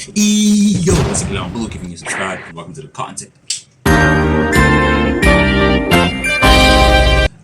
Yo, what's going on? Blue, giving you subscribe and welcome to the content.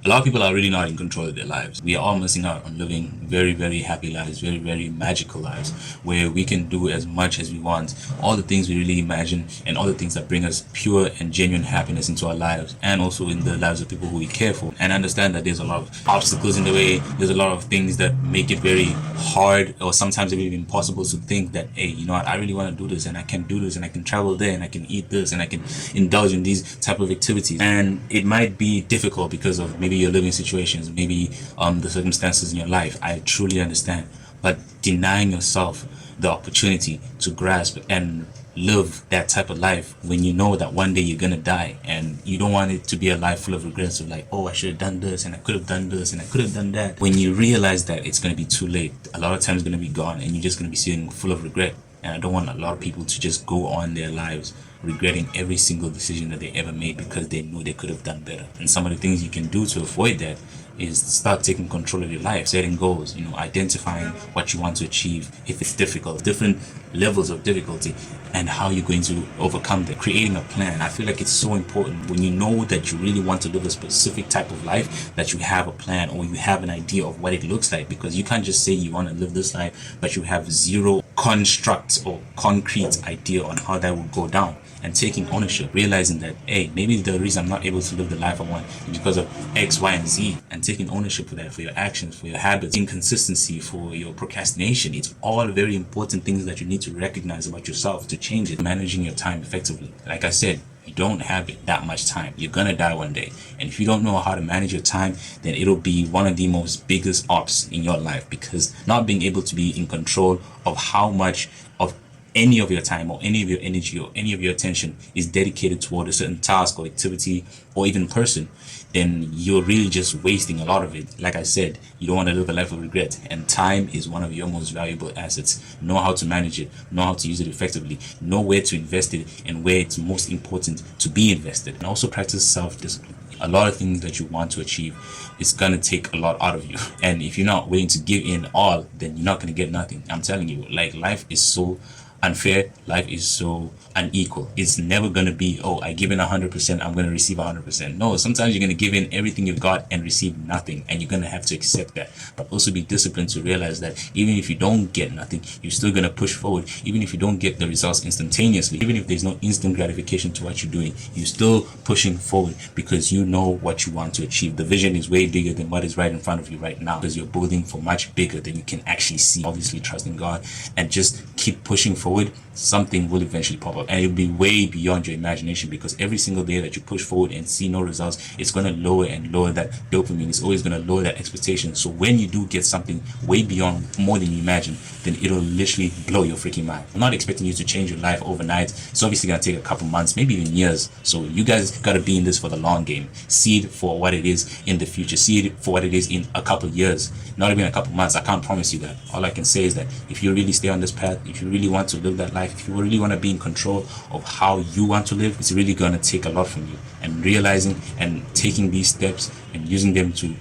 A lot of people are really not in control of their lives. We are all missing out on living very, very happy lives, very, very magical lives, where we can do as much as we want, all the things we really imagine, and all the things that bring us pure and genuine happiness into our lives, and also in the lives of people who we care for. And understand that there's a lot of obstacles in the way, there's a lot of things that make it very hard, or sometimes even impossible to think that, hey, you know what, I really want to do this, and I can do this, and I can travel there, and I can eat this, and I can indulge in these type of activities. And it might be difficult because of maybe your living situations, maybe the circumstances in your life. I truly understand, but denying yourself the opportunity to grasp and live that type of life when you know that one day you're gonna die, and you don't want it to be a life full of regrets of like, oh, I should have done this, and I could have done this, and I could have done that. When you realize that it's gonna be too late, a lot of time is gonna be gone, and you're just gonna be sitting full of regret. And I don't want a lot of people to just go on their lives regretting every single decision that they ever made because they knew they could have done better. And some of the things you can do to avoid that is start taking control of your life, setting goals, identifying what you want to achieve if it's difficult, different levels of difficulty, and how you're going to overcome them. Creating a plan. I feel like it's so important when you know that you really want to live a specific type of life, that you have a plan or you have an idea of what it looks like, because you can't just say you want to live this life but you have zero construct or concrete idea on how that will go down. And taking ownership, realizing that, hey, maybe the reason I'm not able to live the life I want is because of X, Y, and Z, and taking ownership for that, for your actions, for your habits, inconsistency, for your procrastination. It's all very important things that you need to recognize about yourself to change it. Managing your time effectively. Like I said, you don't have that much time. You're gonna die one day, and if you don't know how to manage your time, then it'll be one of the most biggest ops in your life, because not being able to be in control of how much of any of your time or any of your energy or any of your attention is dedicated toward a certain task or activity or even person, then you're really just wasting a lot of it. Like I said, you don't want to live a life of regret, and time is one of your most valuable assets. Know how to manage it, know how to use it effectively, know where to invest it and where it's most important to be invested, and also practice self-discipline. A lot of things that you want to achieve, it's gonna take a lot out of you, and if you're not willing to give in all, then you're not gonna get nothing. I'm telling you, like, life is so unfair, life is so unequal. It's never gonna be, oh, I give in 100%, I'm gonna receive 100%. No, sometimes you're gonna give in everything you've got and receive nothing, and you're gonna have to accept that. But also be disciplined to realize that even if you don't get nothing, you're still gonna push forward. Even if you don't get the results instantaneously, even if there's no instant gratification to what you're doing, you're still pushing forward because you know what you want to achieve. The vision is way bigger than what is right in front of you right now, because you're building for much bigger than you can actually see. Obviously, trust in God and just keep pushing forward. Something will eventually pop up, and it'll be way beyond your imagination, because every single day that you push forward and see no results, it's going to lower and lower that dopamine. It's always going to lower that expectation. So when you do get something way beyond, more than you imagine, then it'll literally blow your freaking mind. I'm not expecting you to change your life overnight. It's obviously going to take a couple months, maybe even years. So you guys got to be in this for the long game. See it for what it is in the future. See it for what it is in a couple years, not even a couple months. I can't promise you that. All I can say is that if you really stay on this path, if you really want to live that life, if you really want to be in control of how you want to live, it's really going to take a lot from you. And realizing and taking these steps and using them to,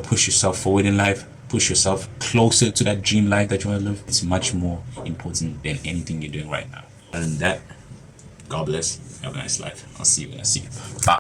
push yourself forward in life, push yourself closer to that dream life that you want to live, it's much more important than anything you're doing right now. Other than that, God bless. Have a nice life. I'll see you when I see you. Bye.